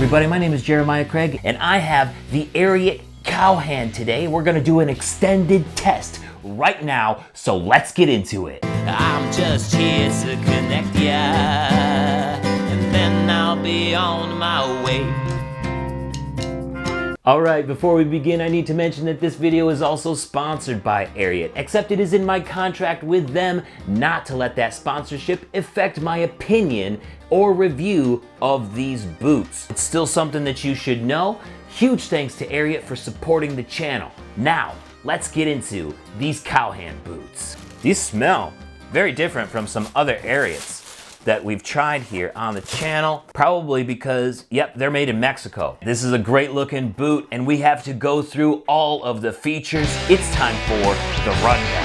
everybody, my name is Jeremiah Craig and I have the Ariat Cowhand today. We're gonna do an extended test right now, so let's get into it. I'm just here to connect ya, and then I'll be on my way. Alright, before we begin, I need to mention that this video is also sponsored by Ariat, except it is in my contract with them not to let that sponsorship affect my opinion or review of these boots. It's still something that you should know. Huge thanks to Ariat for supporting the channel. Now, let's get into these Cowhand boots. These smell very different from some other Ariats that we've tried here on the channel, probably because, yep, they're made in Mexico. This is a great looking boot and we have to go through all of the features. It's time for the rundown.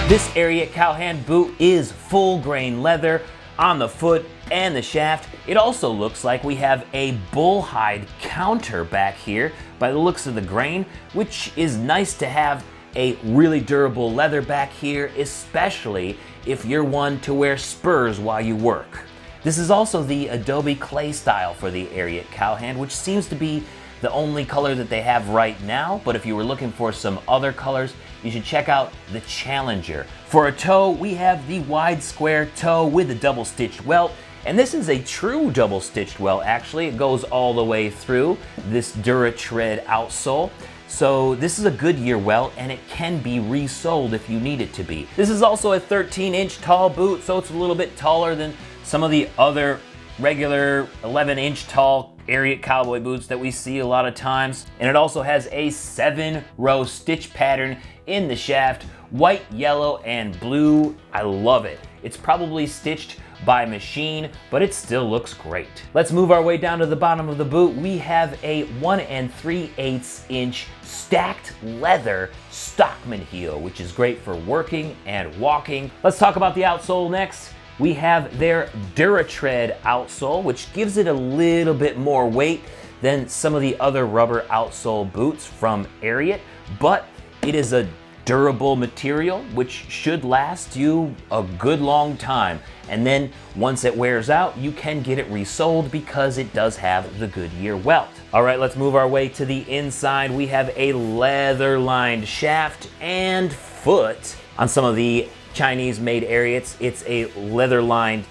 This Ariat Cowhand boot is full grain leather on the foot and the shaft. It also looks like we have a bull hide counter back here by the looks of the grain, which is nice to have a really durable leather back here, especially if you're one to wear spurs while you work. This is also the Adobe clay style for the Ariat Cowhand, which seems to be the only color that they have right now, but if you were looking for some other colors, you should check out the Challenger. For a toe, we have the wide square toe with a double stitched welt, and this is a true double stitched welt actually. It goes all the way through this DuraTread outsole. So this is a Goodyear welt and it can be resoled if you need it to be. This is also a 13-inch tall boot, so it's a little bit taller than some of the other regular 11-inch tall Ariat Cowboy boots that we see a lot of times. And it also has a 7-row stitch pattern in the shaft, white, yellow, and blue. I love it. It's probably stitched by machine, but it still looks great. Let's move our way down to the bottom of the boot. We have a 1 3/8 inch stacked leather Stockman heel, which is great for working and walking. Let's talk about the outsole next. We have their DuraTread outsole, which gives it a little bit more weight than some of the other rubber outsole boots from Ariat, but it is a durable material which should last you a good long time, and then once it wears out you can get it resoled because it does have the Goodyear welt. Alright, let's move our way to the inside. We have a leather lined shaft and foot. On some of the Chinese made Ariats, it's a leather lined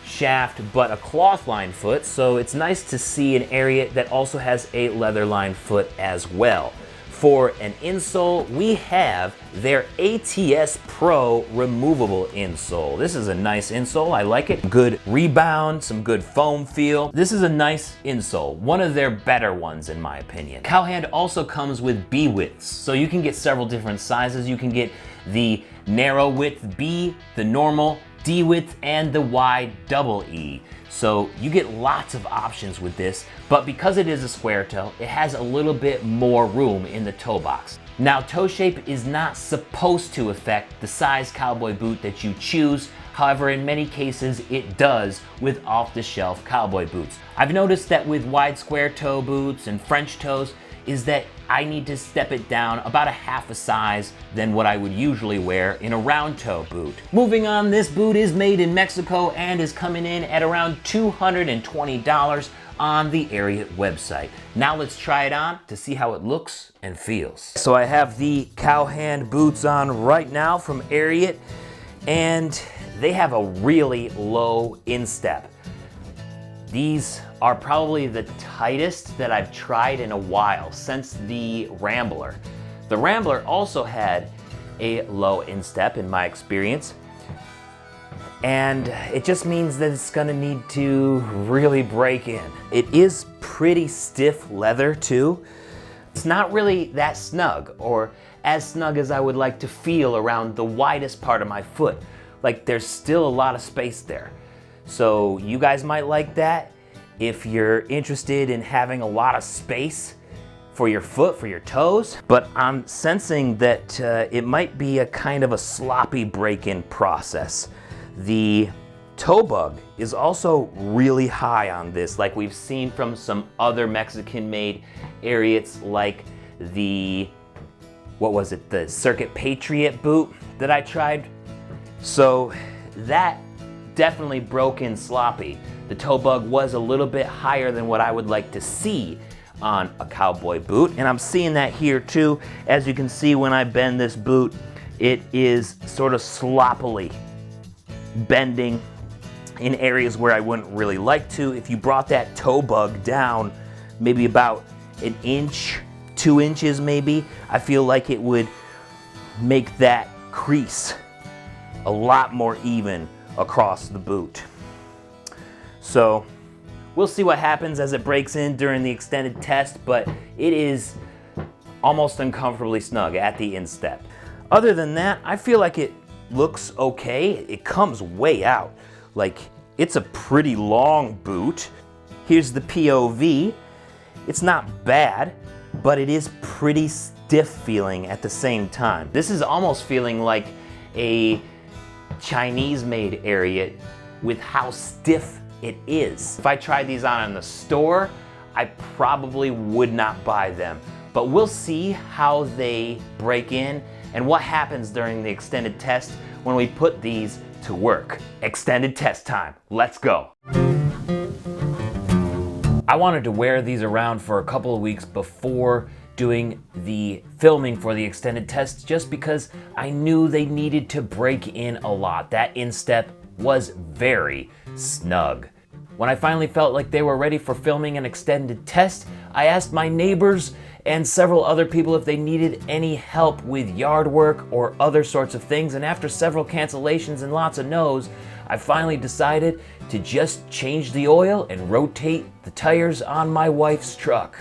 shaft but a cloth lined foot, so it's nice to see an Ariat that also has a leather lined foot as well. For an insole, we have their ATS Pro removable insole. This is a nice insole, I like it. Good rebound, some good foam feel. This is a nice insole, one of their better ones in my opinion. Cowhand also comes with B widths, so you can get several different sizes. You can get the narrow width B, the normal D width, and the wide double E. So you get lots of options with this, but because it is a square toe, it has a little bit more room in the toe box. Now, toe shape is not supposed to affect the size cowboy boot that you choose. However, in many cases, it does with off-the-shelf cowboy boots. I've noticed that with wide square toe boots and French toes, is that I need to step it down about a half a size than what I would usually wear in a round toe boot. Moving on, this boot is made in Mexico and is coming in at around $220 on the Ariat website. Now let's try it on to see how it looks and feels. So I have the Cowhand boots on right now from Ariat, and they have a really low instep. These are probably the tightest that I've tried in a while since the Rambler. The Rambler also had a low instep in my experience, and it just means that it's gonna need to really break in. It is pretty stiff leather too. It's not really that snug, or as snug as I would like to feel around the widest part of my foot. Like, there's still a lot of space there. So you guys might like that if you're interested in having a lot of space for your foot, for your toes. But I'm sensing that it might be a kind of a sloppy break-in process. The toe bug is also really high on this, like we've seen from some other Mexican-made Ariats, like the, what was it, the Circuit Patriot boot that I tried. So that definitely broke in sloppy. The toe bug was a little bit higher than what I would like to see on a Cowboy boot, and I'm seeing that here too. As you can see, when I bend this boot, it is sort of sloppily bending in areas where I wouldn't really like to. If you brought that toe bug down maybe about an inch, 2 inches maybe, I feel like it would make that crease a lot more even across the boot. So we'll see what happens as it breaks in during the extended test, but it is almost uncomfortably snug at the instep. Other than that, I feel like it looks okay. It comes way out. Like, it's a pretty long boot. Here's the POV. It's not bad, but it is pretty stiff feeling at the same time. This is almost feeling like a Chinese-made Ariat with how stiff it is. If I tried these on in the store, I probably would not buy them. But we'll see how they break in and what happens during the extended test when we put these to work. Extended test time. Let's go. I wanted to wear these around for a couple of weeks before doing the filming for the extended test, just because I knew they needed to break in a lot. That instep was very snug. When I finally felt like they were ready for filming an extended test, I asked my neighbors and several other people if they needed any help with yard work or other sorts of things, and after several cancellations and lots of no's, I finally decided to just change the oil and rotate the tires on my wife's truck.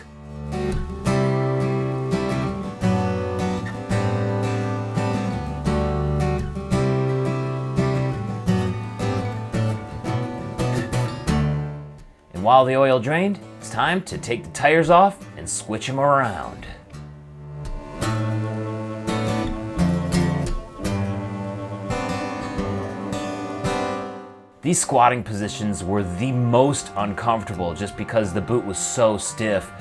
And while the oil drained, it's time to take the tires off and switch them around. These squatting positions were the most uncomfortable just because the boot was so stiff,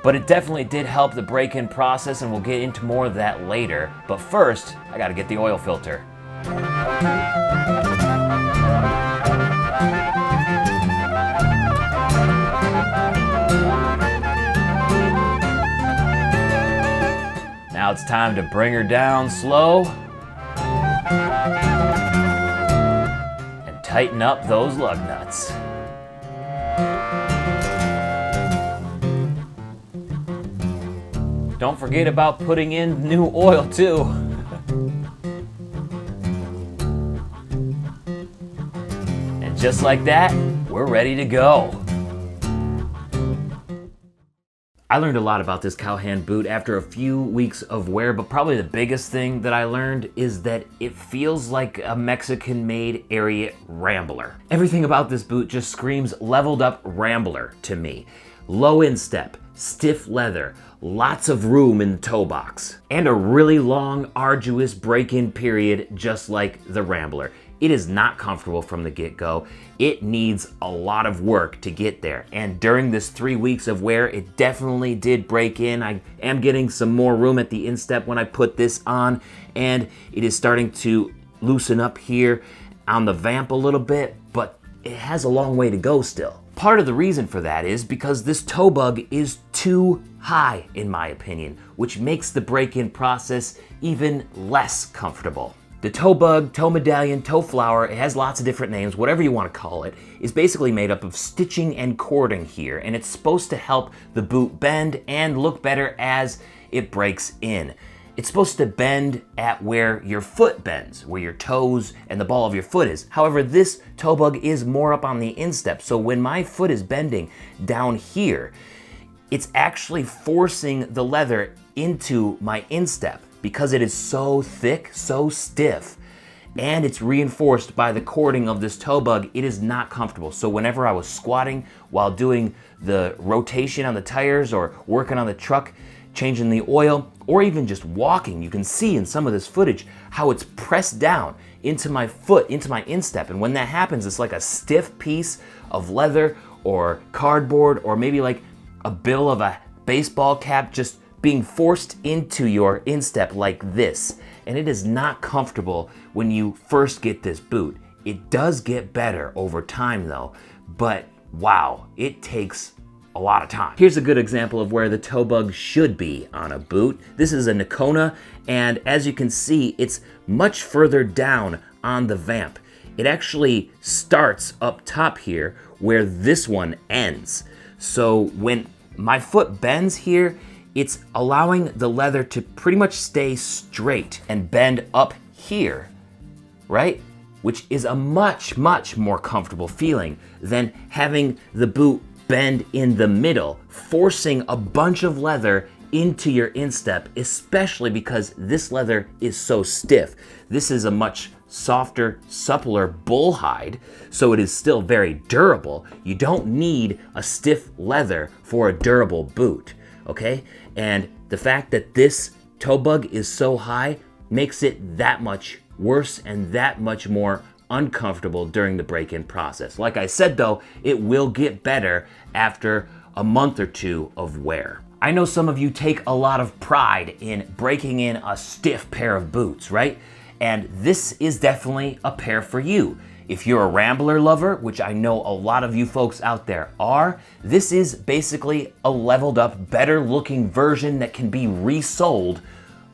but it definitely did help the break-in process, and we'll get into more of that later. But first, I gotta get the oil filter. Now it's time to bring her down slow and tighten up those lug nuts. Don't forget about putting in new oil too. And just like that, we're ready to go. I learned a lot about this Cowhand boot after a few weeks of wear, but probably the biggest thing that I learned is that it feels like a Mexican-made Ariat Rambler. Everything about this boot just screams leveled up Rambler to me. Low instep, stiff leather, lots of room in the toe box, and a really long, arduous break-in period just like the Rambler. It is not comfortable from the get-go. It needs a lot of work to get there. And during this 3 weeks of wear, it definitely did break in. I am getting some more room at the instep when I put this on, and it is starting to loosen up here on the vamp a little bit, but it has a long way to go still. Part of the reason for that is because this toe bug is too high, in my opinion, which makes the break-in process even less comfortable. The toe bug, toe medallion, toe flower, it has lots of different names, whatever you want to call it, is basically made up of stitching and cording here, and it's supposed to help the boot bend and look better as it breaks in. It's supposed to bend at where your foot bends, where your toes and the ball of your foot is. However, this toe bug is more up on the instep, so when my foot is bending down here, it's actually forcing the leather into my instep, because it is so thick, so stiff, and it's reinforced by the cording of this toe bug. It is not comfortable. So whenever I was squatting while doing the rotation on the tires or working on the truck, changing the oil, or even just walking, you can see in some of this footage how it's pressed down into my foot, into my instep. And when that happens, it's like a stiff piece of leather or cardboard, or maybe like a bill of a baseball cap just being forced into your instep like this. And it is not comfortable when you first get this boot. It does get better over time though, but wow, it takes a lot of time. Here's a good example of where the toe bug should be on a boot. This is a Nakona, and as you can see, it's much further down on the vamp. It actually starts up top here where this one ends. So when my foot bends here, it's allowing the leather to pretty much stay straight and bend up here, right? Which is a much, much more comfortable feeling than having the boot bend in the middle, forcing a bunch of leather into your instep, especially because this leather is so stiff. This is a much softer, suppler bull hide, so it is still very durable. You don't need a stiff leather for a durable boot, okay? And the fact that this toe bug is so high makes it that much worse and that much more uncomfortable during the break-in process. Like I said though, it will get better after a month or two of wear. I know some of you take a lot of pride in breaking in a stiff pair of boots, right? And this is definitely a pair for you. If you're a Rambler lover, which I know a lot of you folks out there are, this is basically a leveled up, better looking version that can be resold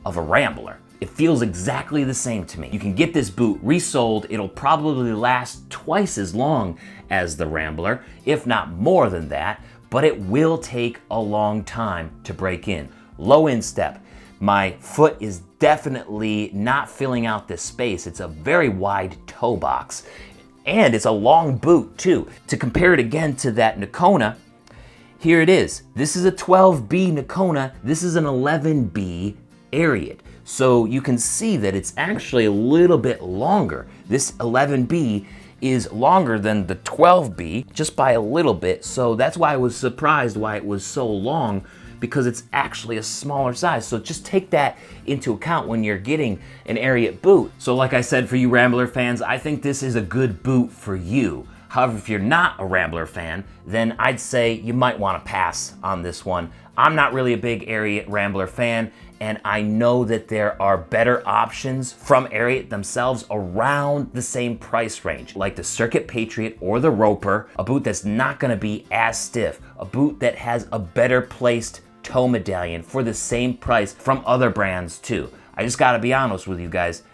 of a Rambler. It feels exactly the same to me. You can get this boot resold. It'll probably last twice as long as the Rambler, if not more than that, but it will take a long time to break in. Low instep. My foot is definitely not filling out this space. It's a very wide toe box, and it's a long boot too. To compare it again to that Nakona, here it is. This is a 12B Nakona. This is an 11B Ariat. So you can see that it's actually a little bit longer. This 11B is longer than the 12B just by a little bit. So that's why I was surprised why it was so long, because it's actually a smaller size. So just take that into account when you're getting an Ariat boot. So like I said, for you Rambler fans, I think this is a good boot for you. However, if you're not a Rambler fan, then I'd say you might want to pass on this one. I'm not really a big Ariat Rambler fan, and I know that there are better options from Ariat themselves around the same price range, like the Circuit Patriot or the Roper, a boot that's not gonna be as stiff, a boot that has a better placed toe medallion for the same price from other brands too. I just gotta be honest with you guys,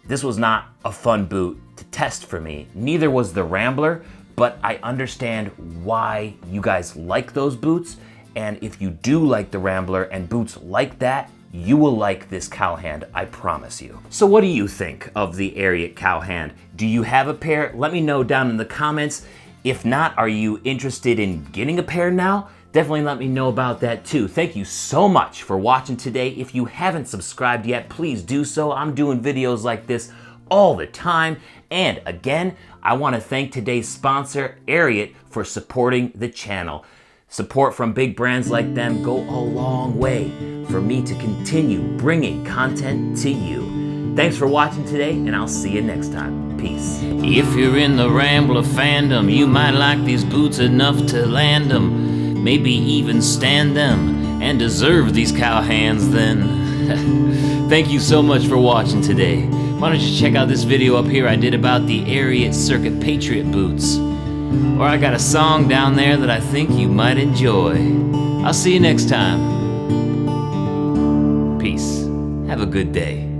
this was not a fun boot to test for me. Neither was the Rambler, but I understand why you guys like those boots, and if you do like the Rambler and boots like that, you will like this Cowhand, I promise you. So what do you think of the Ariat Cowhand? Do you have a pair? Let me know down in the comments. If not, are you interested in getting a pair now? Definitely let me know about that too. Thank you so much for watching today. If you haven't subscribed yet, please do so. I'm doing videos like this all the time. And again, I want to thank today's sponsor, Ariat, for supporting the channel. Support from big brands like them go a long way for me to continue bringing content to you. Thanks for watching today, and I'll see you next time. Peace. If you're in the Rambler fandom, you might like these boots enough to land them, maybe even stand them, and deserve these Cowhands then. Thank you so much for watching today. Why don't you check out this video up here I did about the Ariat Circuit Patriot boots. Or I got a song down there that I think you might enjoy. I'll see you next time. Peace. Have a good day.